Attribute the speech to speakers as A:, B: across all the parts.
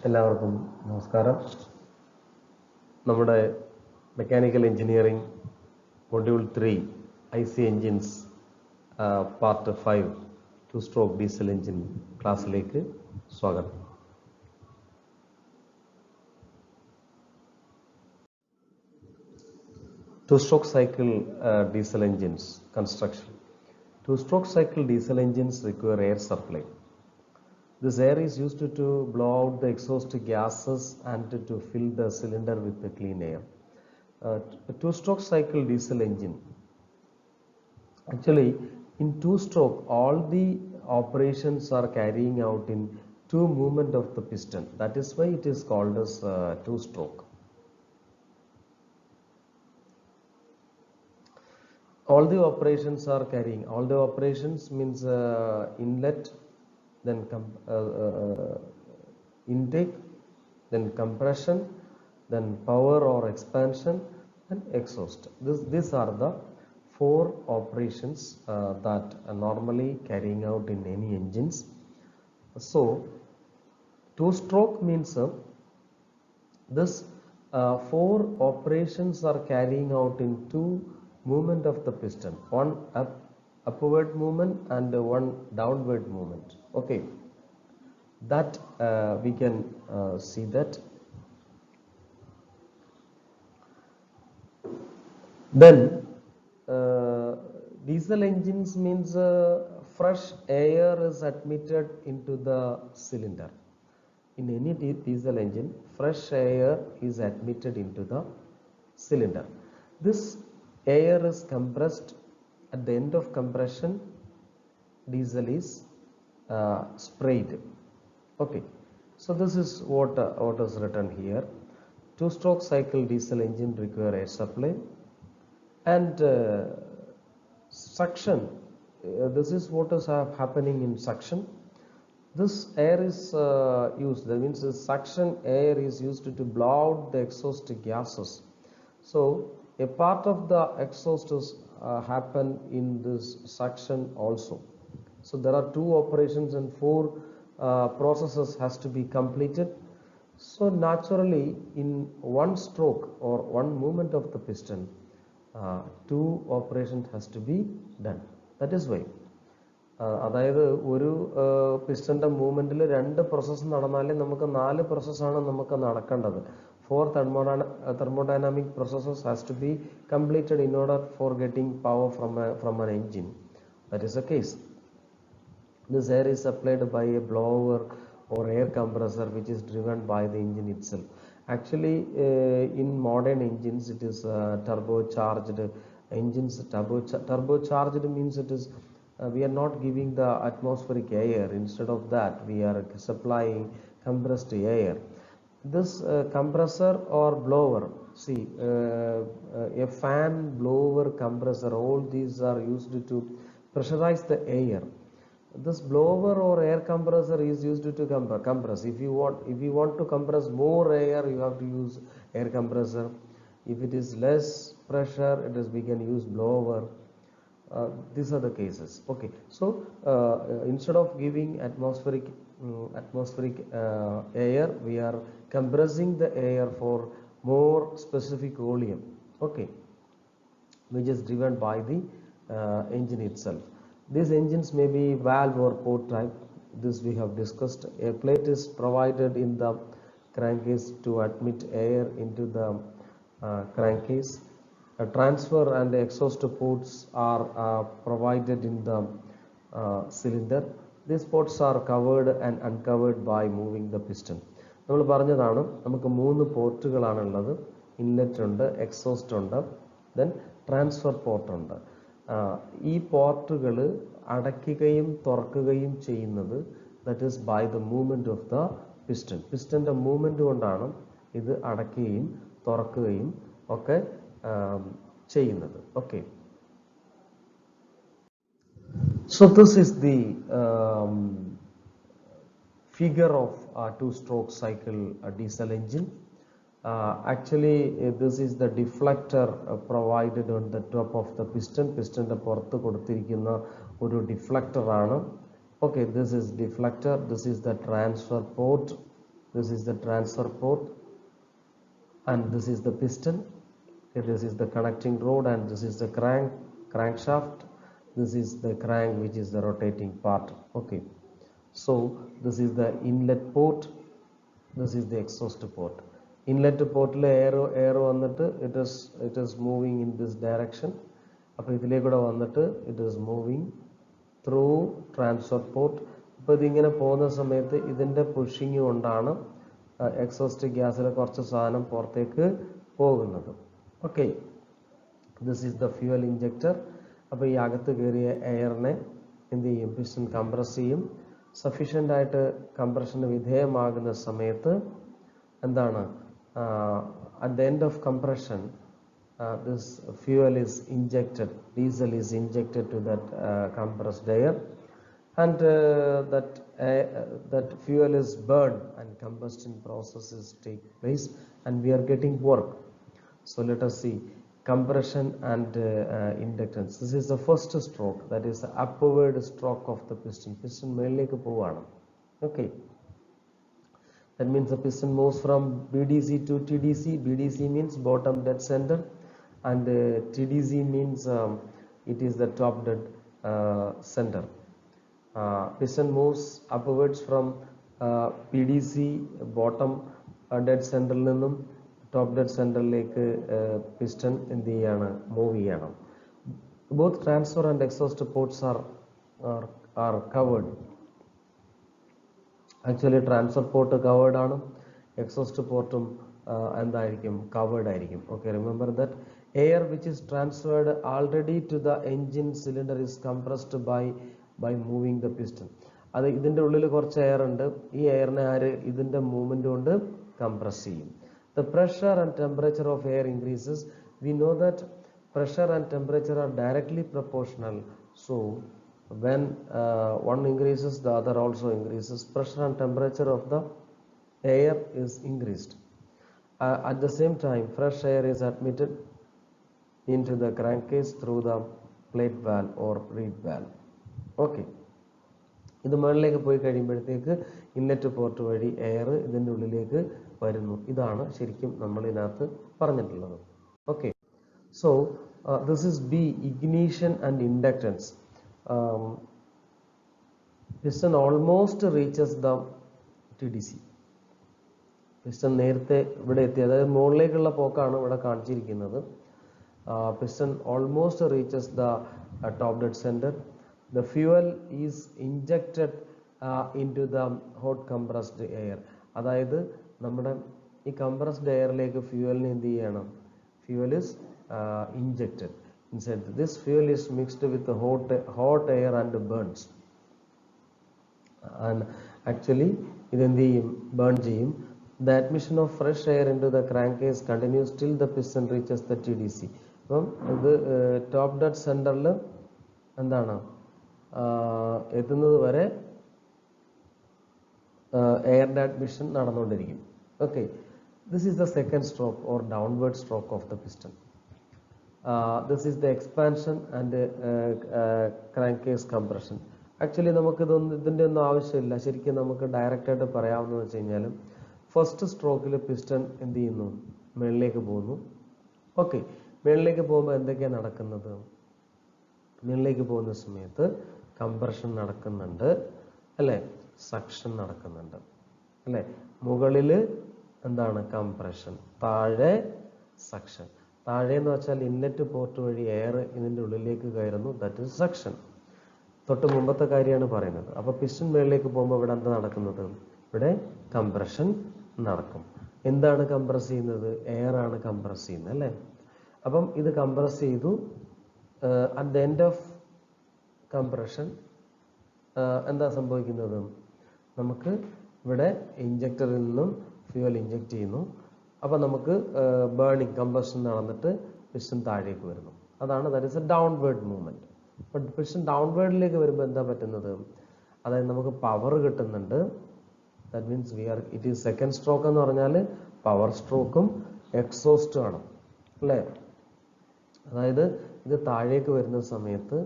A: എല്ലാവർക്കും നമസ്കാരം. നമ്മുടെ mechanical engineering module 3 IC engines part 5 two stroke diesel engine ക്ലാസ്സിലേക്ക് സ്വാഗതം. Two-stroke cycle diesel engines construction. Two-stroke cycle diesel engines require air supply. This air is used to blow out the exhaust gases and to fill the cylinder with the clean air. A two-stroke cycle diesel engine. Actually, in two-stroke, all the operations are carrying out in two movement of the piston. That is why it is called as two-stroke. All the operations are carrying. All the operations means inlet, then intake, then compression, then power or expansion, and exhaust. These are the four operations that are normally carrying out in any engines. So, two-stroke means this four operations are carrying out in two movement of the piston, one upward movement and one downward movement. Okay, that we can see that. Then diesel engines means fresh air is admitted into the cylinder. In any diesel engine, fresh air is admitted into the cylinder. This air is compressed. At the end of compression, diesel is sprayed. Okay, so this is what is written here. Two-stroke cycle diesel engine require air supply and suction. This is what is happening in suction. This air is used. That means the suction air is used to blow out the exhaust gases. So a part of the exhaust is happen in this suction also. So there are two operations and four processes has to be completed. So naturally, in one stroke or one movement of the piston, two operations has to be done. That is why. അതായത് ഒരു പിസ്റ്റന്റെ മൂവ്മെന്റിൽ രണ്ട് process നടന്നാലേ നമുക്ക് നാല് പ്രോസസ്സാണ് നമുക്ക് നടക്കേണ്ടത്. Four thermodynamic processes has to be completed in order for getting power from an engine. That is the case. This air is supplied by a blower or air compressor which is driven by the engine itself. Actually, in modern engines, it is turbocharged engines. Turbocharged means it is we are not giving the atmospheric air. Instead of that, we are supplying compressed air. This compressor or blower, see a fan, blower, compressor, all these are used to pressurize the air. This blower or air compressor is used to compress. If you want to compress more air, you have to use air compressor. If it is less pressure, we can use blower. These are the cases. Okay, so instead of giving atmospheric air, we are compressing the air for more specific volume. Okay, which is driven by the engine itself. These engines may be valve or port type. This we have discussed. A plate is provided in the crankcase to admit air into the crankcase. A transfer and exhaust ports are provided in the cylinder. These ports are covered and uncovered by moving the piston. നമ്മൾ പറഞ്ഞതാണ് നമുക്ക് മൂന്ന് പോർട്ടുകളാണ് ഉള്ളത്. Inlet ഉണ്ട്, exhaust ഉണ്ട്, then transfer port ഉണ്ട്. ഈ പോർട്ടുകൾ അടയ്ക്കുകയും തുറക്കുകയും ചെയ്യുന്നത് that is by the movement of the piston. പിസ്റ്റന്റെ മൂവ്മെന്റ് കൊണ്ടാണ് ഇത് അടയ്ക്കുകയും തുറക്കുകയും ഒക്കെ ചെയ്യുന്നത്. Okay, so this is the figure of two-stroke cycle diesel engine. Actually, this is the deflector provided on the top of the piston. Pistonന്റെ പുറത്ത് കൊടുത്തിരിക്കുന്ന ഒരു deflector ആണ്. Okay, this is deflector. This is the transfer port. This is the transfer port, and this is the piston. This is the connecting rod, and this is the crankshaft. This is the crank, which is the rotating part. Okay, so this is the inlet port. This is the exhaust port. Inlet port air വന്നിട്ട് it is moving in this direction. അപ്പോൾ ഇതിലേക്കൂടെ വന്നിട്ട് it is moving through transfer port. അപ്പോൾ ഇതിങ്ങനെ പോകുന്ന സമയത്ത് ഇതിൻ്റെ pushing കൊണ്ടാണ് exhaust ഗ്യാസിൽ കുറച്ച് സാധനം പുറത്തേക്ക് പോകുന്നത്. Okay, this is the fuel injector. അപ്പോൾ ഈ അകത്ത് കയറിയ എയറിനെ എന്ത് ചെയ്യും? പിസ്റ്റൺ കംപ്രസ് ചെയ്യും. സഫീഷ്യൻ്റ് ആയിട്ട് കംപ്രഷന് വിധേയമാകുന്ന സമയത്ത് എന്താണ്, at the end of compression this fuel is injected, diesel is injected to that compressed air, and that fuel is burned and combustion processes take place and we are getting work. So let us see compression and inductance. This is the first stroke, that is the upward stroke of the piston. Piston മേളിലേക്ക് പോവാണ്. Okay, that means the piston moves from BDC to TDC. BDC means bottom dead center, and TDC means it is the top dead center. Piston moves upwards from PDC bottom dead center നിന്നും top dead center ലേക്ക് piston എന്ത് ചെയ്യാണ്? Move ചെയ്യണം. Both transfer and exhaust ports are covered. Actually transfer port covered ആണ്, exhaust portum എന്തായിരിക്കും? covered ആയിരിക്കും. Okay, remember that air which is transferred already to the engine cylinder is compressed by moving the piston. അത് ഇതിൻ്റെ ഉള്ളിൽ കുറച്ച് air ഉണ്ട്. ഈ എയറിനെ ഇതിൻ്റെ മൂവ്മെൻറ്റ് കൊണ്ട് കംപ്രസ് ചെയ്യും. The pressure and temperature of air increases. We know that pressure and temperature are directly proportional. So when one increases, the other also increases. Pressure and temperature of the air is increased. At the same time, fresh air is admitted into the crankcase through the plate valve or reed valve. Okay, ഇത് മുകളിലേക്ക് പോയി കഴിയുമ്പോഴത്തേക്ക് inlet port വഴി air ഇതിൻ്റെ ഉള്ളിലേക്ക് വരുന്നു. ഇതാണ് ശരിക്കും നമ്മൾ ഇതിനകത്ത് പറഞ്ഞിട്ടുള്ളത്. Okay, so this is B, ignition and inductance. Piston almost reaches the TDC. Piston നേരത്തെ ഇവിടെ എത്തി, അതായത് മുകളിലേക്കുള്ള പോക്കാണ് ഇവിടെ കാണിച്ചിരിക്കുന്നത്. Piston almost reaches the top dead centre. The fuel is injected into the hot compressed air. അതായത് നമ്മുടെ ഈ കംപ്രസ്ഡ് എയറിലേക്ക് ഫ്യൂവലിനെ എന്ത് ചെയ്യണം? Fuel is injected inside. This fuel is mixed with the hot air and burns. And actually ഇത് എന്ത് ചെയ്യും? Burn ചെയ്യും. The admission of fresh air into the crankcase continues till the piston reaches the TDC. അപ്പം ഇത് top dead സെൻറ്ററിൽ എന്താണ് എത്തുന്നത് വരെ എയറിൻ്റെ അഡ്മിഷൻ നടന്നുകൊണ്ടിരിക്കും. Okay, this is the second stroke or downward stroke of the piston. This is the expansion and crank compression. Actually ഇതിൻ്റെ ഒന്നും ആവശ്യമില്ല. ശരിക്കും നമുക്ക് ഡയറക്റ്റായിട്ട് പറയാവുന്നത് വെച്ച് കഴിഞ്ഞാൽ ഫസ്റ്റ് സ്ട്രോക്കിൽ പിസ്റ്റൺ എന്ത് ചെയ്യുന്നു? മുകളിലേക്ക് പോകുന്നു. ഓക്കെ, മുകളിലേക്ക് പോകുമ്പോൾ എന്തൊക്കെയാണ് നടക്കുന്നത്? മുകളിലേക്ക് പോകുന്ന സമയത്ത് കംപ്രഷൻ നടക്കുന്നുണ്ട് അല്ലേ, സക്ഷൻ നടക്കുന്നുണ്ട് അല്ലേ. മുകളിൽ എന്താണ്? കംപ്രഷൻ, താഴെ സക്ഷൻ. താഴെ എന്ന് വെച്ചാൽ ഇൻലെറ്റ് പോർട്ട് വഴി എയർ ഇതിൻ്റെ ഉള്ളിലേക്ക് കയറുന്നു, ദാറ്റ് ഇസ് സക്ഷൻ. തൊട്ട് മുമ്പത്തെ കാര്യമാണ് പറയുന്നത്. അപ്പോൾ പിസ്റ്റൺ മുകളിലേക്ക് പോകുമ്പോൾ ഇവിടെ എന്താ നടക്കുന്നത്? ഇവിടെ കംപ്രഷൻ നടക്കും. എന്താണ് കംപ്രസ് ചെയ്യുന്നത്? എയർ ആണ് കംപ്രസ് ചെയ്യുന്നത് അല്ലേ. അപ്പം ഇത് കംപ്രസ് ചെയ്തു. At the end of compression എന്താ സംഭവിക്കുന്നത്? നമുക്ക് ഇവിടെ ഇഞ്ചക്ടറിൽ നിന്നും ഫ്യൂവൽ ഇഞ്ചക്ട് ചെയ്യുന്നു. അപ്പോൾ നമുക്ക് ബേണിംഗ് കമ്പഷൻ നടന്നിട്ട് പിസ്റ്റൺ താഴേക്ക് വരുന്നു. അതാണ് that is a downward movement. But piston ഡൗൺവേർഡിലേക്ക് വരുമ്പോൾ എന്താ പറ്റുന്നത്? അതായത് നമുക്ക് പവർ കിട്ടുന്നുണ്ട്. That means it is second stroke എന്ന് പറഞ്ഞാൽ പവർ സ്ട്രോക്കും എക്സോസ്റ്റും ആണ് അല്ലേ. അതായത് ഇത് താഴേക്ക് വരുന്ന സമയത്ത്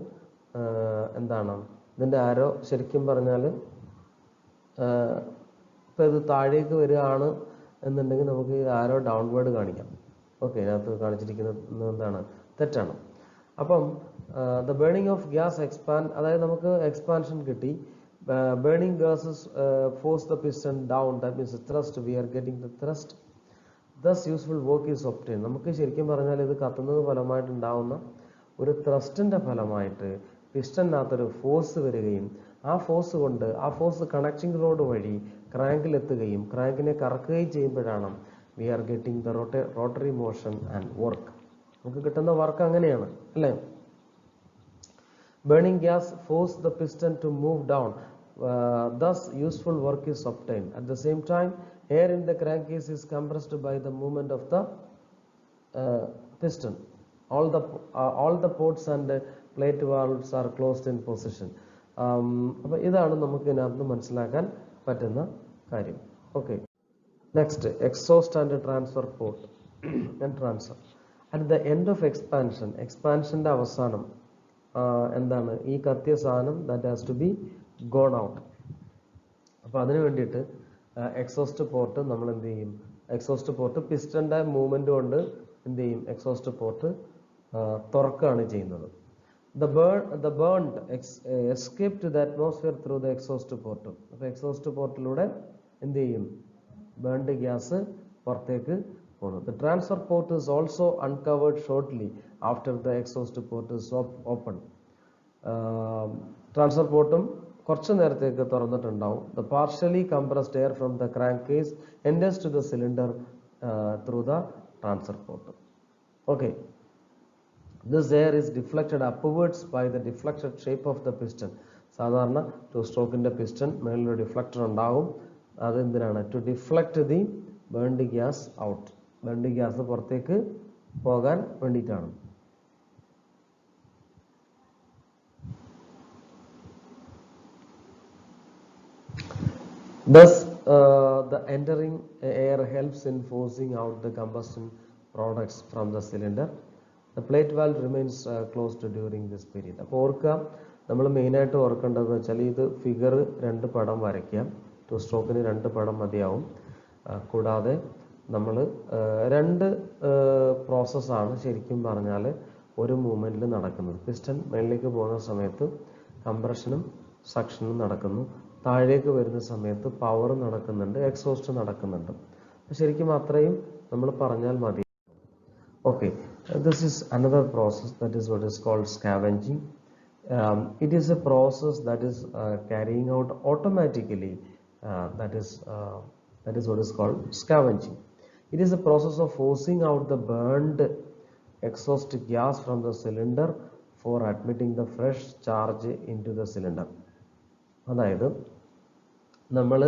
A: എന്താണ് ഇതിൻ്റെ ആരോ ശരിക്കും പറഞ്ഞാൽ ഇപ്പോൾ ഇത് താഴേക്ക് വരികയാണ് എന്നുണ്ടെങ്കിൽ നമുക്ക് ആരോ ഡൗൺവേർഡ് കാണിക്കാം. ഓക്കെ, ഇതിനകത്ത് കാണിച്ചിരിക്കുന്നത് എന്താണ്? തെറ്റാണ്. അപ്പം the burning of gas expand, അതായത് നമുക്ക് എക്സ്പാൻഷൻ കിട്ടി. Burning gases force the piston down, that means thrust, we are getting the thrust, thus useful work is obtain. നമുക്ക് ശരിക്കും പറഞ്ഞാൽ ഇത് കത്തുന്നത് ഫലമായിട്ടുണ്ടാവുന്ന ഒരു ത്രസ്റ്റിൻ്റെ ഫലമായിട്ട് പിസ്റ്റണിനകത്തൊരു ഫോഴ്സ് വരികയും ആ ഫോഴ്സ് കൊണ്ട് ആ ഫോഴ്സ് കണക്റ്റിംഗ് റോഡ് വഴി ക്രാങ്കിലെത്തുകയും ക്രാങ്കിനെ കറക്കുകയും ചെയ്യുമ്പോഴാണ് we are getting the rotary motion and work. നമുക്ക് കിട്ടുന്ന വർക്ക് അങ്ങനെയാണ് അല്ലേ? Burning gas force the piston to move down, thus useful work is obtain. At the same time air in the crankcase is compressed by the movement of the piston. All the ports and plate valves are closed in position. അപ്പോൾ ഇതാണ് നമുക്ക് ഇതിനകത്ത് മനസ്സിലാക്കാൻ പറ്റുന്ന കാര്യം. Okay, next exhaust and transfer port and transfer. At the end of expansion, എക്സ്പാൻഷൻ്റെ അവസാനം എന്താണ്? ഈ കത്തിയ സാധനം that has to be gone out. അപ്പോൾ അതിന് വേണ്ടിയിട്ട് എക്സോസ്റ്റ് പോർട്ട് നമ്മൾ എന്ത് ചെയ്യും? എക്സോസ്റ്റ് പോർട്ട് പിസ്റ്റന്റെ മൂവ്മെന്റ് കൊണ്ട് എന്ത് ചെയ്യും? എക്സോസ്റ്റ് പോർട്ട് തുറക്കുകയാണ് ചെയ്യുന്നത്. The burned escape to the atmosphere through the exhaust port. അപ്പോൾ എക്സോസ്റ്റ് പോർട്ടിലൂടെ എന്ത് ചെയ്യും? ബേൺഡ് ഗ്യാസ് പുറത്തേക്ക് പോകുന്നു. The transfer port is also uncovered shortly after the exhaust port is open. Transfer പോർട്ടും കുറച്ച് നേരത്തേക്ക് തുറന്നിട്ടുണ്ടാവും. The partially compressed air from the crank case enters to the cylinder through the transfer port. Okay, this air is deflected upwards by the deflected shape of the piston. സാധാരണ two സ്ട്രോക്കിന്റെ piston മേളിലൊരു deflector ഉണ്ടാവും. അത് എന്തിനാണ്? To deflect the burned gas out. Burned gas പുറത്തേക്ക് പോകാൻ വേണ്ടിയിട്ടാണ്. Thus, the entering air helps in forcing out the combustion products from the cylinder. The plate valve remains closed during this period. അപ്പോൾ ഓർക്കുക, നമ്മൾ മെയിനായിട്ട് ഓർക്കേണ്ടത് വെച്ചാൽ ഇത് ഫിഗർ 2 പടം വരയ്ക്കാം. ടു സ്ട്രോക്കിന് 2 പടം മതിയാവും. കൂടാതെ നമ്മൾ 2 പ്രോസസ്സാണ് ശരിക്കും പറഞ്ഞാൽ ഒരു മൂവ്മെൻറ്റിൽ നടക്കുന്നത്. പിസ്റ്റൺ മേളിലേക്ക് പോകുന്ന സമയത്ത് കംപ്രഷനും സക്ഷനും നടക്കുന്നു. താഴേക്ക് വരുന്ന സമയത്ത് പവർ നടക്കുന്നുണ്ട്, എക്സോസ്റ്റ് നടക്കുന്നുണ്ട്. ശരിക്കും അത്രയും നമ്മൾ പറഞ്ഞാൽ മതി. Okay, this is another process that is what is called scavenging. It is a process that is carrying out automatically. That is what is called scavenging. It is a process of forcing out the burned exhaust gas from the cylinder for admitting the fresh charge into the cylinder. അതായത് നമ്മൾ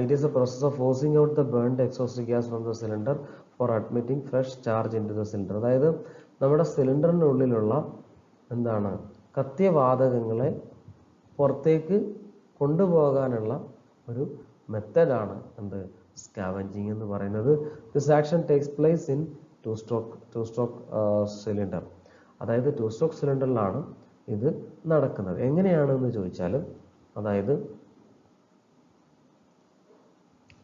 A: it is a process of forcing out the burned exhaust gas from the cylinder for admitting fresh charge into the cylinder. അതായത് നമ്മുടെ സിലിണ്ടറിൻ്റെ ഉള്ളിലുള്ള എന്താണ് കത്തിയ വാതകങ്ങളെ പുറത്തേക്ക് കൊണ്ടുപോകാനുള്ള ഒരു മെത്തഡാണ് എന്ത് സ്കാവെഞ്ചിങ് എന്ന് പറയുന്നത്. This action takes place in two stroke cylinder. അതായത് ടു സ്ട്രോക്ക് സിലിണ്ടറിലാണ് ഇത് നടക്കുന്നത്. എങ്ങനെയാണെന്ന് ചോദിച്ചാൽ, അതായത്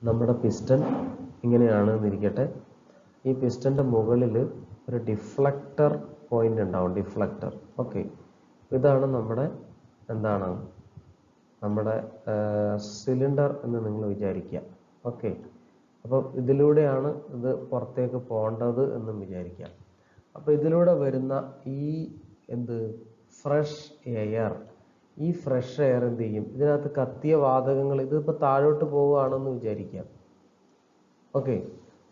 A: നമ്മുടെ പിസ്റ്റൺ ഇങ്ങനെയാണ് എന്നിരിക്കട്ടെ. ഈ പിസ്റ്റൻ്റെ മുകളിൽ ഒരു ഡിഫ്ലക്ടർ പോയിന്റ് ഉണ്ടാവും, ഡിഫ്ലക്ടർ. ഓക്കെ, ഇതാണ് നമ്മുടെ എന്താണ് നമ്മുടെ സിലിണ്ടർ എന്ന് നിങ്ങൾ വിചാരിക്കുക. ഓക്കെ, അപ്പോൾ ഇതിലൂടെയാണ് ഇത് പുറത്തേക്ക് പോകേണ്ടത് എന്നും വിചാരിക്കാം. അപ്പോൾ ഇതിലൂടെ വരുന്ന ഈ ഫ്രഷ് എയർ, ഈ ഫ്രഷ് എയർ എന്ത് ചെയ്യും? ഇതിനകത്ത് കത്തിയ വാതകങ്ങൾ, ഇതിപ്പോൾ താഴോട്ട് പോവുകയാണെന്ന് വിചാരിക്കാം. ഓക്കെ,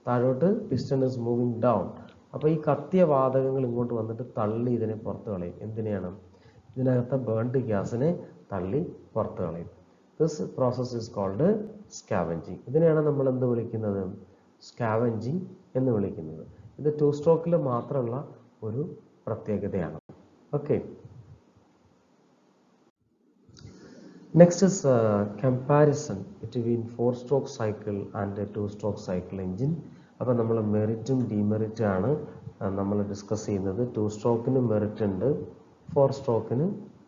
A: താഴോട്ട് പിസ്റ്റൺ ഇസ് മൂവിങ് ഡൗൺ. അപ്പോൾ ഈ കത്തിയ വാതകങ്ങൾ ഇങ്ങോട്ട് വന്നിട്ട് തള്ളി ഇതിനെ പുറത്ത് കളയും. എന്തിനെയാണ്? ഇതിനകത്തെ ബേൺഡ് ഗ്യാസിനെ തള്ളി പുറത്ത് കളയും. This process is called scavenging. ഇതിനെയാണ് നമ്മൾ എന്ത് വിളിക്കുന്നത്? സ്കാവെഞ്ചിങ് എന്ന് വിളിക്കുന്നത്. ഇത് ടു സ്ട്രോക്കിൽ മാത്രമുള്ള ഒരു പ്രത്യേകതയാണ്. Okay, next is comparison between 4-stroke cycle and 2-stroke cycle engine. അപ്പോൾ നമ്മൾ മെറിറ്റും ഡിമെറിറ്റും ആണ് നമ്മൾ ഡിസ്കസ് ചെയ്യുന്നത്. 2 സ്ട്രോക്കിന് മെറിറ്റ് ഉണ്ട്, 4 സ്ട്രോക്കിന്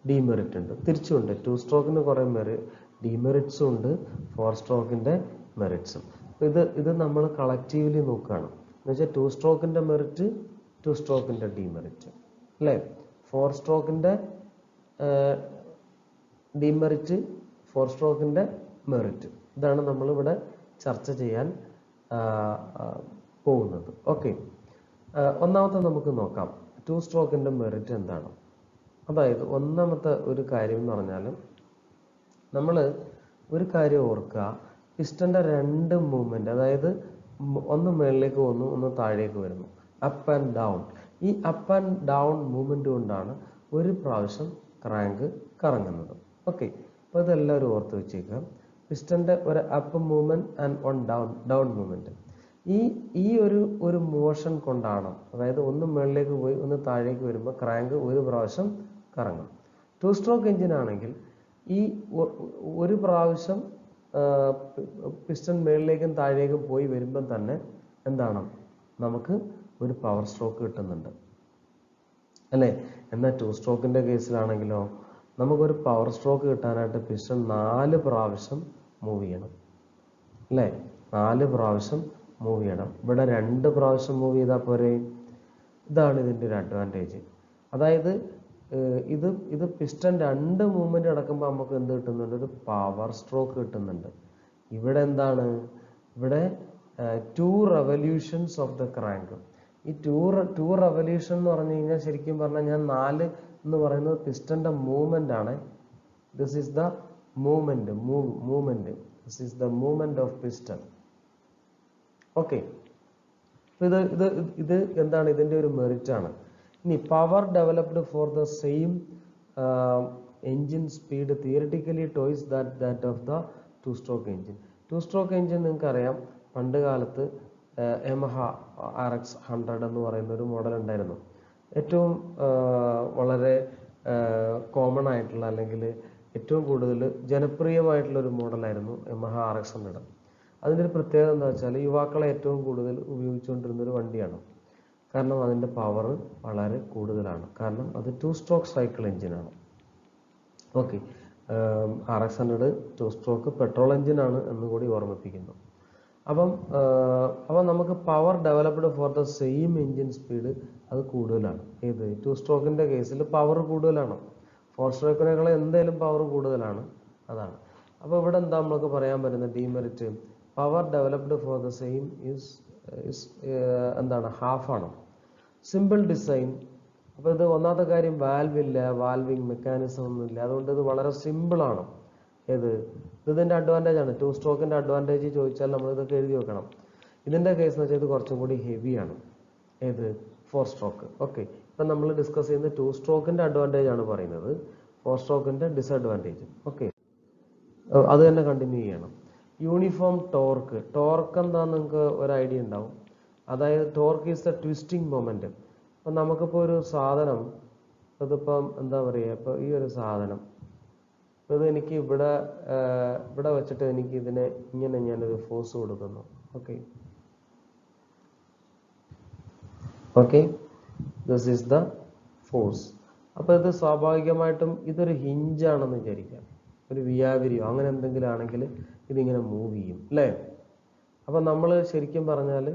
A: ഡിമെറിറ്റ് ഉണ്ട്. തിരിച്ചുണ്ട്, 2 സ്ട്രോക്കിന് കുറേ ഡിമെറിറ്റ്സും ഉണ്ട്, 4 സ്ട്രോക്കിൻ്റെ മെറിറ്റ്സും. ഇത് നമ്മൾ കളക്റ്റീവ്ലി നോക്കുകയാണ്. എന്ന് വെച്ചാൽ 2 സ്ട്രോക്കിൻ്റെ മെറിറ്റ്, 2 സ്ട്രോക്കിൻ്റെ ഡിമെറിറ്റ് അല്ലേ, 4 സ്ട്രോക്കിൻ്റെ ഡിമെറിറ്റ്, 4 സ്ട്രോക്കിൻ്റെ മെറിറ്റ്. ഇതാണ് നമ്മളിവിടെ ചർച്ച ചെയ്യാൻ പോകുന്നത്. ഓക്കെ, ഒന്നാമത്തെ നമുക്ക് നോക്കാം 2 സ്ട്രോക്കിൻ്റെ മെറിറ്റ് എന്താണ്. അതായത് ഒന്നാമത്തെ ഒരു കാര്യം എന്ന് പറഞ്ഞാൽ നമ്മൾ ഒരു കാര്യം ഓർക്കുക, പിസ്റ്റൻ്റെ 2 മൂവ്മെൻറ്റ്, അതായത് ഒന്ന് മുകളിലേക്ക് വന്നു, ഒന്ന് താഴേക്ക് വരുന്നു, അപ്പ് ആൻഡ് ഡൗൺ. ഈ അപ്പ് ആൻഡ് ഡൗൺ മൂവ്മെൻറ്റ് കൊണ്ടാണ് ഒരു പ്രാവശ്യം ക്രാങ്ക് കറങ്ങുന്നത്. ഓക്കെ, അപ്പോൾ ഇതെല്ലാവരും ഓർത്ത് വെച്ചേക്കുക. പിസ്റ്റൻ്റെ ഒരു up movement and on down movement. ഈ ഒരു മോഷൻ കൊണ്ടാണ്, അതായത് ഒന്ന് മുകളിലേക്ക് പോയി ഒന്ന് താഴേക്ക് വരുമ്പോൾ ക്രാങ്ക് ഒരു പ്രാവശ്യം കറങ്ങും. 2 സ്ട്രോക്ക് എഞ്ചിൻ ആണെങ്കിൽ ഈ ഒരു പ്രാവശ്യം പിസ്റ്റൺ മുകളിലേക്കും താഴേക്കും പോയി വരുമ്പം തന്നെ എന്താണ്, നമുക്ക് ഒരു പവർ സ്ട്രോക്ക് കിട്ടുന്നുണ്ട് അല്ലേ. എന്നാൽ 2 സ്ട്രോക്കിൻ്റെ കേസിലാണെങ്കിലോ നമുക്കൊരു പവർ സ്ട്രോക്ക് കിട്ടാനായിട്ട് പിസ്റ്റൺ 4 പ്രാവശ്യം മൂവ് ചെയ്യണം അല്ലേ, 4 പ്രാവശ്യം മൂവ് ചെയ്യണം. ഇവിടെ 2 പ്രാവശ്യം മൂവ് ചെയ്താൽ പോരെ. ഇതാണ് ഇതിൻ്റെ ഒരു അഡ്വാൻറ്റേജ്. അതായത് ഇത് പിസ്റ്റൺ 2 മൂവ്മെൻറ്റ് നടക്കുമ്പോൾ നമുക്ക് എന്ത് കിട്ടുന്നുണ്ട്, ഒരു പവർ സ്ട്രോക്ക് കിട്ടുന്നുണ്ട്. ഇവിടെ എന്താണ്, ഇവിടെ 2 റെവല്യൂഷൻസ് ഓഫ് ദ ക്രാങ്ക്. ഈ 2 റെവല്യൂഷൻ എന്ന് പറഞ്ഞു കഴിഞ്ഞാൽ ശരിക്കും പറഞ്ഞാൽ ഞാൻ 4 എന്ന് പറയുന്നത് പിസ്റ്റൻ്റെ മൂവ്മെൻ്റ് ആണ്. This is the movement this is the movement of piston. Okay, ഇത് എന്താണ്, ഇതിൻ്റെ ഒരു മെറിറ്റ് ആണ്. ഇനി power developed for the same engine speed theoretically toys that of the 2 stroke engine. 2 stroke engine നിങ്ങൾക്കറിയാം, പണ്ട് കാലത്ത് യമഹ RX 100 എന്ന് പറയുന്ന ഒരു മോഡൽ ഉണ്ടായിരുന്നു. ഏറ്റവും വളരെ കോമൺ ആയിട്ടുള്ള അല്ലെങ്കിൽ ഏറ്റവും കൂടുതൽ ജനപ്രിയമായിട്ടുള്ളൊരു മോഡലായിരുന്നു യമഹ RX 100. അതിൻ്റെ ഒരു പ്രത്യേകത എന്താ വെച്ചാൽ യുവാക്കളെ ഏറ്റവും കൂടുതൽ ഉപയോഗിച്ചുകൊണ്ടിരുന്നൊരു വണ്ടിയാണ്. കാരണം അതിൻ്റെ പവർ വളരെ കൂടുതലാണ്, കാരണം അത് 2 സ്ട്രോക്ക് സൈക്കിൾ എഞ്ചിനാണ്. ഓക്കെ, RX 100 2 സ്ട്രോക്ക് പെട്രോൾ എഞ്ചിനാണ് എന്ന് കൂടി ഓർമ്മിപ്പിക്കുന്നു. അപ്പം നമുക്ക് power developed for the same engine speed അത് കൂടുതലാണ്. ഏത് 2 സ്ട്രോക്കിൻ്റെ കേസിൽ പവർ കൂടുതലാണ്, 4 സ്ട്രോക്കിനേക്കാൾ എന്തായാലും പവർ കൂടുതലാണ്. അതാണ്. അപ്പോൾ ഇവിടെ എന്താ നമുക്ക് പറയാൻ പറ്റുന്നത്, demerit power developed for the same എന്താണ്, ഹാഫാണ്. Simple design. അപ്പോൾ ഇത് ഒന്നാമത്തെ കാര്യം, വാൽവില്ല, വാൽവിങ് മെക്കാനിസം ഒന്നുമില്ല, അതുകൊണ്ട് ഇത് വളരെ സിമ്പിളാണ്. ഇതിൻ്റെ അഡ്വാൻറ്റേജ് ആണ്. 2 സ്ട്രോക്കിൻ്റെ അഡ്വാൻറ്റേജ് ചോദിച്ചാൽ നമ്മൾ ഇതൊക്കെ എഴുതി വെക്കണം. ഇതിൻ്റെ കേസ് എന്ന് വെച്ചാൽ ഇത് കുറച്ചും കൂടി ഹെവിയാണ്. 4 സ്ട്രോക്ക്. ഓക്കെ, ഇപ്പം നമ്മൾ ഡിസ്കസ് ചെയ്യുന്നത് 2 സ്ട്രോക്കിൻ്റെ അഡ്വാൻറ്റേജ് ആണ് പറയുന്നത്, 4 സ്ട്രോക്കിൻ്റെ ഡിസഡ്വാൻറ്റേജ്. ഓക്കെ, അത് തന്നെ കണ്ടിന്യൂ ചെയ്യണം. യൂണിഫോം ടോർക്ക് എന്താണെന്ന് നിങ്ങൾക്ക് ഒരു ഐഡിയ ഉണ്ടാവും. അതായത് torque is the twisting moment. അപ്പം നമുക്കിപ്പോൾ ഒരു സാധനം, ഇതിപ്പം എന്താ പറയുക, ഇപ്പോൾ ഈ ഒരു സാധനം ഇത് എനിക്ക് ഇവിടെ വെച്ചിട്ട് എനിക്ക് ഇതിനെ ഇങ്ങനെ ഞാനൊരു ഫോഴ്സ് കൊടുക്കുന്നു. Okay, this is the force. അപ്പോൾ ഇത് സ്വാഭാവികമായിട്ടും ഇതൊരു ഹിഞ്ചാണെന്ന് വിചാരിക്കാം, ഒരു വിയാവിരിയോ അങ്ങനെ എന്തെങ്കിലും ആണെങ്കിൽ ഇതിങ്ങനെ മൂവ് ചെയ്യും അല്ലേ. അപ്പം നമ്മൾ ശരിക്കും പറഞ്ഞാൽ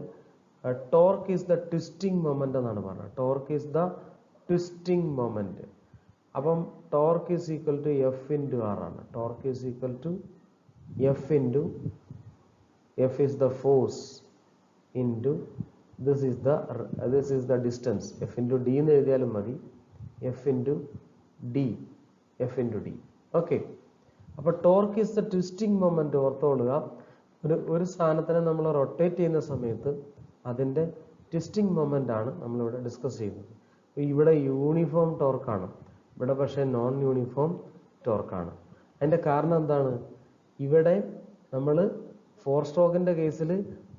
A: torque is the twisting moment എന്നാണ് പറഞ്ഞത്. Torque is the twisting moment. അപ്പം torque is equal to F into R ആണ്. Torque is equal to F is the force into this is the distance. F into D എന്ന് എഴുതിയാലും മതി, F into D. Okay, അപ്പോൾ torque is the twisting moment. ഓർത്തോളുക, ഒരു സാധനത്തിനെ നമ്മൾ rotate ചെയ്യുന്ന സമയത്ത് അതിൻ്റെ ട്വിസ്റ്റിംഗ് മൊമെൻ്റ് ആണ് നമ്മളിവിടെ ഡിസ്കസ് ചെയ്യുന്നത്. ഇവിടെ യൂണിഫോം ടോർക്കാണ്, ഇവിടെ പക്ഷേ നോൺ യൂണിഫോം ടോർക്കാണ്. അതിൻ്റെ കാരണം എന്താണ്, ഇവിടെ നമ്മൾ 4 സ്ട്രോക്കിൻ്റെ കേസിൽ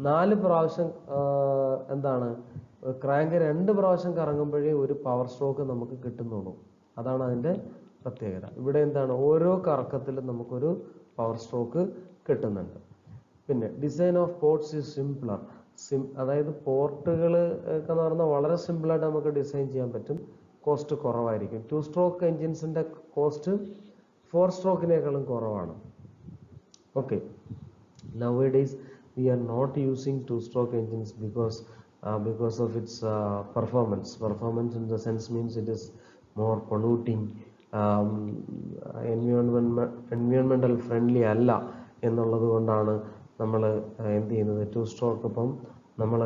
A: 4 പ്രാവശ്യം എന്താണ് ക്രാങ്ക് 2 പ്രാവശ്യം കറങ്ങുമ്പോഴേ ഒരു പവർ സ്ട്രോക്ക് നമുക്ക് കിട്ടുന്നുള്ളൂ. അതാണ് അതിൻ്റെ പ്രത്യേകത. ഇവിടെ എന്താണ്, ഓരോ കറക്കത്തിലും നമുക്കൊരു പവർ സ്ട്രോക്ക് കിട്ടുന്നുണ്ട്. പിന്നെ design of ports is simpler. അതായത് പോർട്ടുകൾ ഒക്കെ എന്ന് പറഞ്ഞാൽ വളരെ സിമ്പിളായിട്ട് നമുക്ക് ഡിസൈൻ ചെയ്യാൻ പറ്റും, കോസ്റ്റ് കുറവായിരിക്കും. 2 സ്ട്രോക്ക് എൻജിൻസിൻ്റെ കോസ്റ്റ് 4 സ്ട്രോക്കിനേക്കാളും കുറവാണ്. Okay, Nowadays we are not using two-stroke engines because of its performance in the sense means it is more polluting, um, environmental friendly അല്ല എന്നുള്ളത് കൊണ്ടാണ് നമ്മൾ എന്ത് ചെയ്യുന്നത്, ടു സ്ട്രോക്ക് ഇപ്പം നമ്മൾ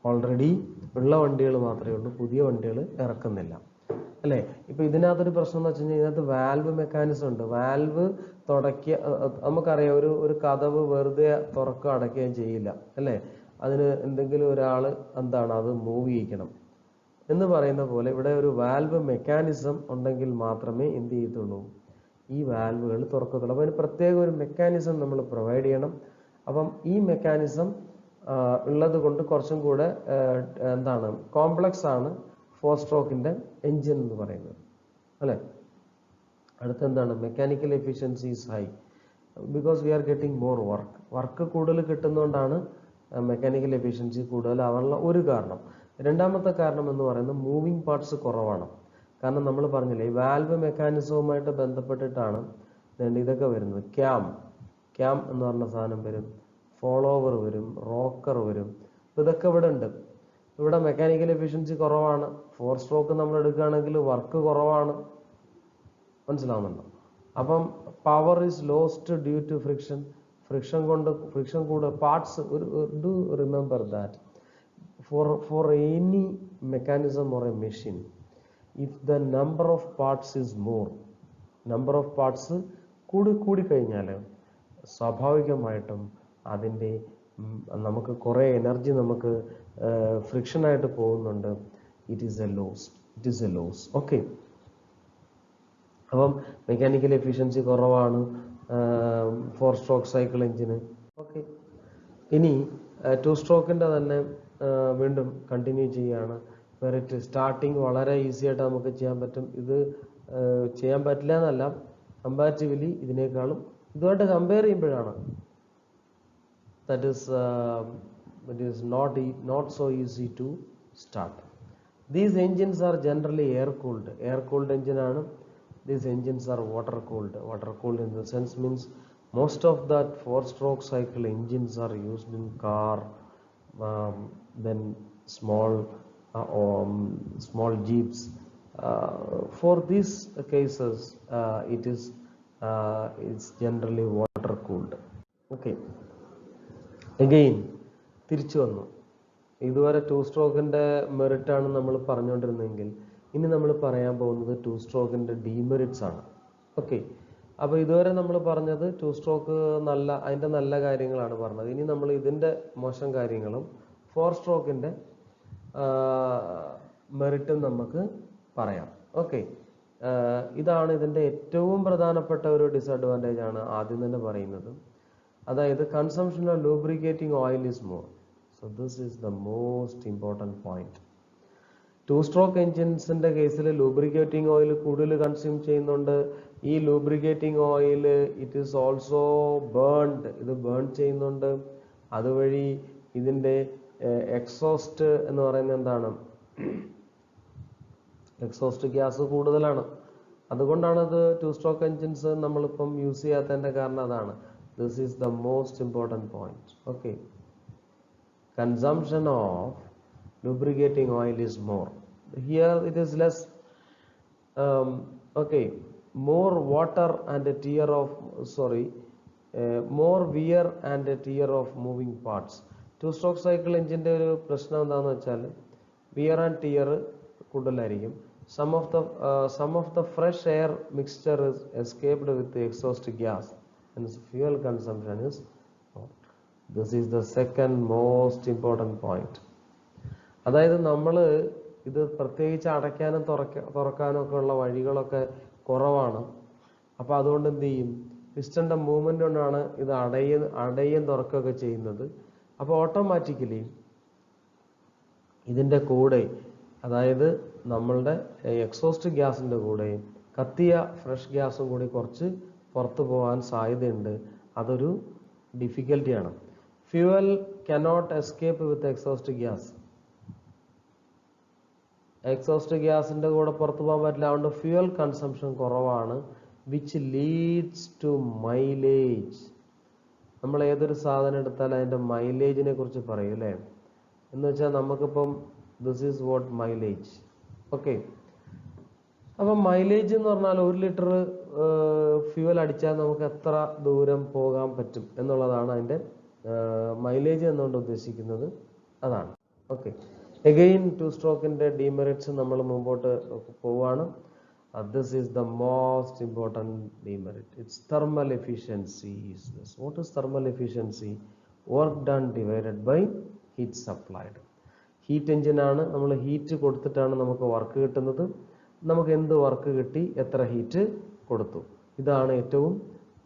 A: ഓൾറെഡി ഉള്ള വണ്ടികൾ മാത്രമേ ഉള്ളൂ, പുതിയ വണ്ടികൾ ഇറക്കുന്നില്ല അല്ലേ. ഇപ്പൊ ഇതിനകത്തൊരു പ്രശ്നം എന്ന് വെച്ച് കഴിഞ്ഞാൽ ഇതിനകത്ത് വാൽവ് മെക്കാനിസം ഉണ്ട്. വാൽവ് തുടക്കിയ നമുക്കറിയാം, ഒരു കതവ് വെറുതെ തുറക്കുക അടയ്ക്കുകയും ചെയ്യില്ല അല്ലേ. അതിന് എന്തെങ്കിലും ഒരാൾ എന്താണ് അത് മൂവ് ചെയ്യിക്കണം എന്ന് പറയുന്ന പോലെ ഇവിടെ ഒരു വാൽവ് മെക്കാനിസം ഉണ്ടെങ്കിൽ മാത്രമേ എന്ത് ചെയ്യത്തുള്ളൂ, ഈ വാൽവുകൾ തുറക്കത്തുള്ളൂ. അപ്പോൾ അതിന് പ്രത്യേക ഒരു മെക്കാനിസം നമ്മൾ പ്രൊവൈഡ് ചെയ്യണം. അപ്പം ഈ മെക്കാനിസം ഉള്ളത് കൊണ്ട് കുറച്ചും കൂടെ എന്താണ് കോംപ്ലക്സ് ആണ് 4 സ്ട്രോക്കിന്റെ എൻജിൻ എന്ന് പറയുന്നത് അല്ലേ. അടുത്തെന്താണ്, mechanical efficiency is high because we are getting more work കൂടുതൽ കിട്ടുന്നതുകൊണ്ടാണ് മെക്കാനിക്കൽ എഫിഷ്യൻസി കൂടുതലാവാനുള്ള ഒരു കാരണം. രണ്ടാമത്തെ കാരണം എന്ന് പറയുന്നത് മൂവിങ് പാർട്സ് കുറവാണ്. കാരണം നമ്മൾ പറഞ്ഞില്ലേ, ഈ വാൽവ് മെക്കാനിസവുമായിട്ട് ബന്ധപ്പെട്ടിട്ടാണ് ഇതൊക്കെ വരുന്നത്. ക്യാം എന്ന് പറഞ്ഞ സാധനം വരും, ഫോളോവർ വരും, റോക്കർ വരും. ഇതൊക്കെ ഇവിടെ ഉണ്ട്. ഇവിടെ മെക്കാനിക്കൽ എഫിഷ്യൻസി കുറവാണ്. 4 സ്ട്രോക്ക് നമ്മൾ എടുക്കുകയാണെങ്കിൽ വർക്ക് കുറവാണ്. മനസ്സിലാവുന്നുണ്ടോ? അപ്പം power is lost due to friction കൂടെ parts. Do remember that for any mechanism or a machine, if the number of parts is more, number of parts കൂടിക്കഴിഞ്ഞാൽ സ്വാഭാവികമായിട്ടും അതിൻ്റെ നമുക്ക് കുറേ എനർജി നമുക്ക് ഫ്രിക്ഷനായിട്ട് പോകുന്നുണ്ട്. It is a loss. Okay, അപ്പം മെക്കാനിക്കൽ എഫിഷ്യൻസി കുറവാണ് 4 സ്ട്രോക്ക് സൈക്കിൾ എഞ്ചിന്. ഓക്കെ, ഇനി 2 സ്ട്രോക്കിൻ്റെ തന്നെ വീണ്ടും കണ്ടിന്യൂ ചെയ്യുകയാണ്. വെറിറ്റ് സ്റ്റാർട്ടിങ് വളരെ ഈസി ആയിട്ട് നമുക്ക് ചെയ്യാൻ പറ്റും. ഇത് ചെയ്യാൻ പറ്റില്ല എന്നല്ല, കമ്പാരിറ്റീവ്ലി ഇതിനേക്കാളും ഇതുമായിട്ട് കമ്പയർ ചെയ്യുമ്പോഴാണ് that is it is not so easy to start. These engines are generally air cooled engine ആണ്. These engines are water cooled in the sense means most of that 4 stroke cycle engines are used in car, then small jeeps. For these cases it's generally water cooled. Okay, again തിരിച്ചു വന്നു. ഇതുവരെ 2 സ്ട്രോക്കിൻ്റെ മെറിറ്റാണ് നമ്മൾ പറഞ്ഞുകൊണ്ടിരുന്നതെങ്കിൽ ഇനി നമ്മൾ പറയാൻ പോകുന്നത് 2 സ്ട്രോക്കിൻ്റെ demerits ആണ്. Okay, അപ്പോൾ ഇതുവരെ നമ്മൾ പറഞ്ഞത് 2 സ്ട്രോക്ക് അതിൻ്റെ നല്ല കാര്യങ്ങളാണ് പറഞ്ഞത്. ഇനി നമ്മൾ ഇതിൻ്റെ മോശം കാര്യങ്ങളും 4 സ്ട്രോക്കിൻ്റെ മെറിറ്റും നമുക്ക് പറയാം. ഓക്കെ, ഇതാണ് ഇതിൻ്റെ ഏറ്റവും പ്രധാനപ്പെട്ട ഒരു ഡിസഡ്വാൻറ്റേജ് ആണ് ആദ്യം തന്നെ പറയുന്നത്. അതായത് consumption of lubricating oil is more. So this is the most important point. 2 stroke എൻജിൻസിൻ്റെ കേസിൽ ലൂബ്രിക്കേറ്റിംഗ് ഓയിൽ കൂടുതൽ കൺസ്യൂം ചെയ്യുന്നുണ്ട്. ഈ lubricating oil it is also burned, ഇത് ബേൺ ചെയ്യുന്നുണ്ട്. അതുവഴി ഇതിൻ്റെ എക്സോസ്റ്റ് എന്ന് പറയുന്നത് എന്താണ്, എക്സോസ്റ്റ് ഗ്യാസ് കൂടുതലാണ്. അതുകൊണ്ടാണ് ഇത് 2 സ്ട്രോക്ക് എൻജിൻസ് നമ്മളിപ്പം യൂസ് ചെയ്യാത്തതിൻ്റെ കാരണം അതാണ്. This is the most important point. Okay, consumption of lubricating oil is more. Here it is less. Okay, more water and a tear of more wear and a tear of moving parts. 2 stroke cycle engine ഒരു പ്രശ്നം എന്താണെന്ന് വെച്ചാൽ wear and tear കൂടുതലായിരിക്കും. Some of the fresh air mixture is escaped with the exhaust gas. And fuel consumption is more. This is the second most important point. അതായത് നമ്മൾ ഇത് പ്രത്യേകിച്ച് അടയ്ക്കാനും തുറക്കാനും ഒക്കെ ഉള്ള വഴികളൊക്കെ കുറവാണ്. അപ്പോൾ അതുകൊണ്ട് എന്ത് ചെയ്യും, പിസ്റ്റന്റെ മൂവ്മെന്റ് കൊണ്ടാണ് ഇത് അടയും തുറക്കുകയൊക്കെ ചെയ്യുന്നത്. അപ്പോൾ ഓട്ടോമാറ്റിക്കലി ഇതിൻ്റെ കൂടെ, അതായത് നമ്മളുടെ എക്സോസ്റ്റ് ഗ്യാസിൻ്റെ കൂടെ കത്തിയ ഫ്രഷ് ഗ്യാസും കൂടി കുറച്ച് പുറത്തു പോകാൻ സാധ്യതയുണ്ട്. അതൊരു ഡിഫിക്കൽറ്റിയാണ്. ഫ്യൂവൽ കനോട്ട് എസ്കേപ്പ് വിത്ത് എക്സോസ്റ്റ് ഗ്യാസ്. എക്സോസ്റ്റ് ഗ്യാസിൻ്റെ കൂടെ പുറത്തു പോകാൻ പറ്റില്ല. അതുകൊണ്ട് ഫ്യൂവൽ കൺസംഷൻ കുറവാണ്, വിച്ച് ലീഡ്സ് ടു മൈലേജ്. നമ്മൾ ഏതൊരു സാധനം എടുത്താലും അതിൻ്റെ മൈലേജിനെ കുറിച്ച് പറയും അല്ലേ? എന്ന് വെച്ചാൽ നമുക്കിപ്പം this is what mileage. Okay, അപ്പം മൈലേജ് എന്ന് പറഞ്ഞാൽ 1 ലിറ്റർ ഫ്യൂവൽ അടിച്ചാൽ നമുക്ക് എത്ര ദൂരം പോകാൻ പറ്റും എന്നുള്ളതാണ് അതിൻ്റെ മൈലേജ് എന്നുകൊണ്ട് ഉദ്ദേശിക്കുന്നത്. അതാണ്. ഓക്കെ, എഗെയിൻ 2 സ്ട്രോക്കിൻ്റെ ഡീമെറിറ്റ്സ് നമ്മൾ മുമ്പോട്ട് പോവുകയാണ്. This is the most important demerit. Its thermal efficiency is this. What is thermal efficiency? Work done divided by heat supplied. Heat എഞ്ചിനാണ്, നമ്മൾ ഹീറ്റ് കൊടുത്തിട്ടാണ് നമുക്ക് വർക്ക് കിട്ടുന്നത്. നമുക്ക് എന്ത് വർക്ക് കിട്ടി, എത്ര ഹീറ്റ് കൊടുത്തു, ഇതാണ് ഏറ്റവും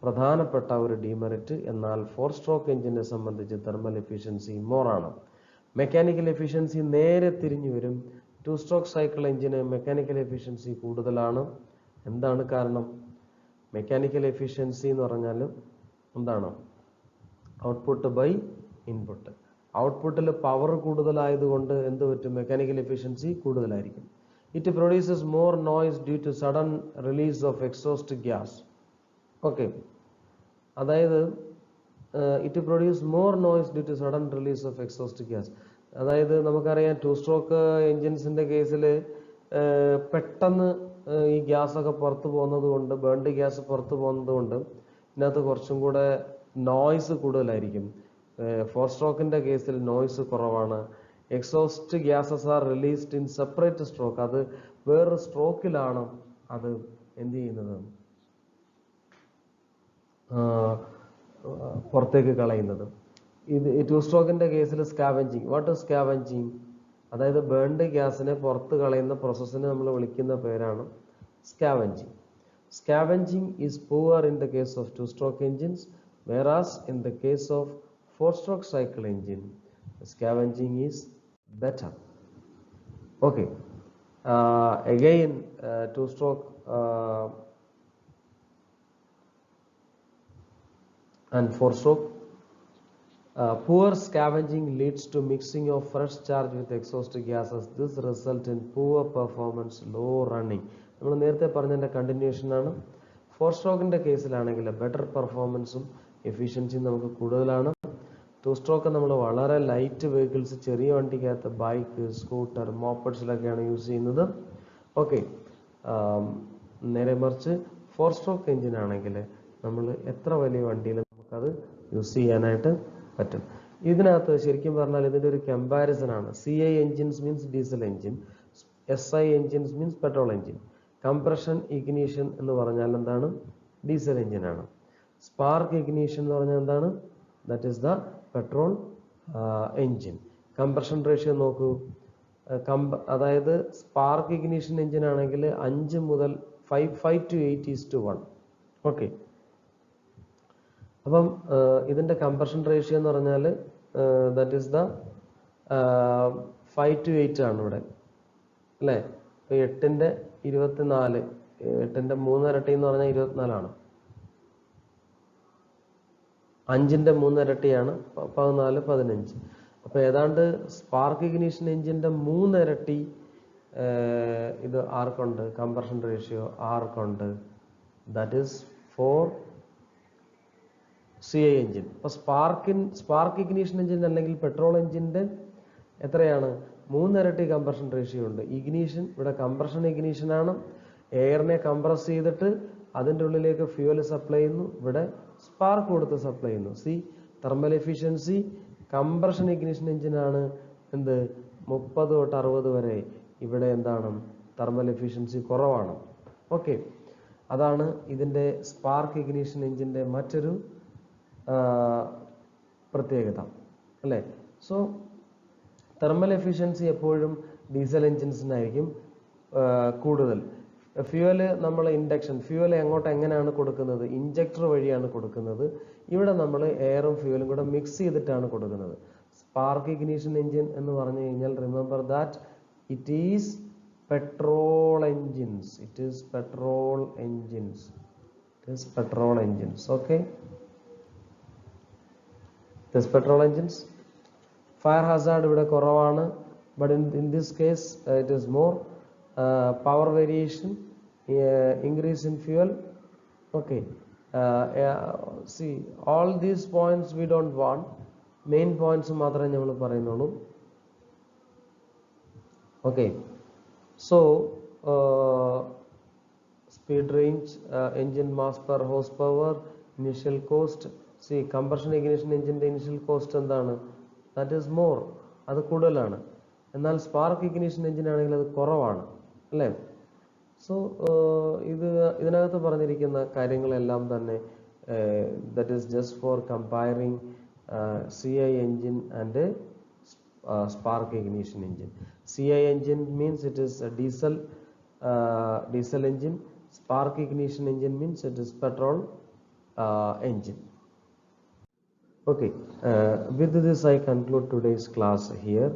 A: പ്രധാനപ്പെട്ട ഒരു ഡീമെറിറ്റ്. എന്നാൽ 4 സ്ട്രോക്ക് എഞ്ചിനെ സംബന്ധിച്ച് തെർമൽ എഫിഷ്യൻസി മോറാണ്. മെക്കാനിക്കൽ എഫിഷ്യൻസി നേരെ തിരിഞ്ഞു വരും. 2 സ്ട്രോക്ക് സൈക്കിൾ എഞ്ചിന് മെക്കാനിക്കൽ എഫിഷ്യൻസി കൂടുതലാണ്. എന്താണ് കാരണം? മെക്കാനിക്കൽ എഫിഷ്യൻസി എന്ന് പറഞ്ഞാൽ എന്താണ്? Output by input. ഔട്ട്പുട്ടിൽ പവർ കൂടുതലായതുകൊണ്ട് എന്ത് പറ്റും? മെക്കാനിക്കൽ എഫിഷ്യൻസി കൂടുതലായിരിക്കും. It produces more noise due to sudden release of exhaust gas. Okay, അതായത് it produce more noise due to sudden release of exhaust gas. അതായത് നമുക്കറിയാം 2 സ്ട്രോക്ക് എൻജിൻസിൻ്റെ കേസിൽ പെട്ടെന്ന് ഈ ഗ്യാസൊക്കെ പുറത്ത് പോകുന്നത് കൊണ്ട്, ബേൺഡ് ഗ്യാസ് പുറത്ത് പോകുന്നത് കൊണ്ട് ഇതിനകത്ത് കുറച്ചും കൂടെ നോയ്സ് കൂടുതലായിരിക്കും. 4 സ്ട്രോക്കിൻ്റെ കേസിൽ നോയ്സ് കുറവാണ്. Exhaust gases R released in separate stroke. അത് വേറൊരു സ്ട്രോക്കിലാണ് അത് എന്ത് ചെയ്യുന്നത്, പുറത്തേക്ക് കളയുന്നത്. ഇത് 2 സ്ട്രോക്കിൻ്റെ കേസിൽ സ്കാവഞ്ചിങ്. What is scavenging? അതായത് ബേൺഡ് ഗ്യാസിനെ പുറത്ത് കളയുന്ന പ്രോസസ്സിനെ നമ്മൾ വിളിക്കുന്ന പേരാണ് scavenging. Scavenging is poor in the case of 2 stroke engines, whereas in the case of 4 stroke cycle engine, scavenging is better. Okay, again 2 stroke and 4 stroke. Poor scavenging leads to mixing of fresh charge with exhaust gases. This result in poor performance, low running. നമ്മൾ നേരത്തെ പറഞ്ഞതിൻ്റെ continuation ആണ്. 4 സ്ട്രോക്കിൻ്റെ കേസിലാണെങ്കിൽ better പെർഫോമൻസും എഫിഷ്യൻസിയും നമുക്ക് കൂടുതലാണ്. 2 stroke നമ്മൾ വളരെ light vehicles, ചെറിയ വണ്ടിക്കകത്ത് ബൈക്ക്, സ്കൂട്ടർ, മോപ്പഡ്സിലൊക്കെയാണ് യൂസ് ചെയ്യുന്നത്. ഓക്കെ, നേരെ മറിച്ച് 4 സ്ട്രോക്ക് എഞ്ചിൻ ആണെങ്കിൽ നമ്മൾ എത്ര വലിയ വണ്ടിയിൽ നമുക്കത് യൂസ് ചെയ്യാനായിട്ട് പറ്റും. ഇതിനകത്ത് ശരിക്കും പറഞ്ഞാൽ ഇതിൻ്റെ ഒരു കമ്പാരിസൺ ആണ്. CI engines means diesel engine, SI engines means petrol engine. Compression ignition എന്ന് പറഞ്ഞാൽ എന്താണ്? ഡീസൽ എഞ്ചിനാണ്. സ്പാർക്ക് ഇഗ്നീഷൻ എന്ന് പറഞ്ഞാൽ എന്താണ്? That is the petrol engine. Compression ratio നോക്കൂ. അതായത് സ്പാർക്ക് ഇഗ്നീഷൻ എഞ്ചിൻ ആണെങ്കിൽ 5 മുതൽ 5 to 8:1. ഓക്കെ, അപ്പം ഇതിൻ്റെ കംപ്രഷൻ റേഷ്യോ എന്ന് പറഞ്ഞാൽ ദാറ്റ് ഈസ് ദ 5 to 8 ആണ് ഇവിടെ അല്ലേ? ഇപ്പോൾ 8ന്റെ 24, 8ന്റെ 3 ഇരട്ടി എന്ന് പറഞ്ഞാൽ 24 5ന്റെ 3 ഇരട്ടിയാണ് 14, 15. അപ്പോൾ ഏതാണ്ട് സ്പാർക്ക് ഇഗ്നീഷൻ എഞ്ചിൻ്റെ 3 ഇരട്ടി ഇത് ആർക്കുണ്ട്? കംപ്രഷൻ റേഷ്യോ ആർക്കുണ്ട്? That is for CI engine. അപ്പോൾ സ്പാർക്ക് ഇഗ്നീഷൻ എഞ്ചിൻ അല്ലെങ്കിൽ പെട്രോൾ എഞ്ചിൻ്റെ എത്രയാണ്? 3 ഇരട്ടി കംപ്രഷൻ റേഷ്യോ ഉണ്ട്. ഇഗ്നീഷൻ ഇവിടെ കംപ്രഷൻ ഇഗ്നീഷനാണ്. എയറിനെ കംപ്രസ് ചെയ്തിട്ട് അതിൻ്റെ ഉള്ളിലേക്ക് ഫ്യൂവൽ സപ്ലൈ ചെയ്യുന്നു. ഇവിടെ സ്പാർക്ക് കൊടുത്ത് സപ്ലൈ ചെയ്യുന്നു. തെർമൽ എഫിഷ്യൻസി കംപ്രഷൻ ഇഗ്നീഷൻ എഞ്ചിനാണ് എന്ത് 30 തൊട്ട് 60 വരെ. ഇവിടെ എന്താണ്? തെർമൽ എഫിഷ്യൻസി കുറവാണ്. ഓക്കെ, അതാണ് ഇതിൻ്റെ സ്പാർക്ക് ഇഗ്നീഷൻ എഞ്ചിൻ്റെ മറ്റൊരു പ്രത്യേകത അല്ലേ? സോ തെർമൽ എഫിഷ്യൻസി എപ്പോഴും ഡീസൽ എഞ്ചിൻസിനായിരിക്കും കൂടുതൽ. ഫ്യൂവൽ നമ്മൾ ഇൻഡക്ഷൻ ഫ്യൂവൽ എങ്ങനെയാണ് കൊടുക്കുന്നത്? ഇഞ്ചക്ടർ വഴിയാണ് കൊടുക്കുന്നത്. ഇവിടെ നമ്മൾ എയറും ഫ്യൂവലും കൂടെ മിക്സ് ചെയ്തിട്ടാണ് കൊടുക്കുന്നത്. സ്പാർക്ക് ഇഗ്നീഷൻ എഞ്ചിൻ എന്ന് പറഞ്ഞു കഴിഞ്ഞാൽ remember that it is petrol engines. It is petrol engines. Okay, petrol engines. Fire Hazard ഇവിടെ കുറവാണ്. But in this case it is more. Power variation, increase in fuel. Okay, See, all these points we don't want. Main points മാത്രമേ നമ്മൾ പറയുന്നുള്ളൂ. Okay, so speed range, engine mass per horsepower, initial cost. See, combustion ignition engine initial cost എന്താണ്? That is more, അത് കൂടുതലാണ്. എന്നാൽ spark ignition engine ആണെങ്കിൽ അത് കുറവാണ്, അല്ലേ? സോ ഇതിനകത്ത് പറഞ്ഞിരിക്കുന്ന കാര്യങ്ങളെല്ലാം തന്നെ that is just for comparing CI engine and spark ignition engine. CI engine means it is a diesel engine. Spark ignition engine means it is petrol engine. Okay, with this I conclude today's class here.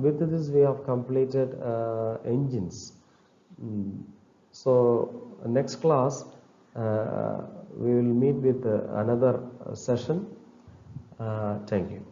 A: With this we have completed engines. So next class we will meet with another session. Thank you.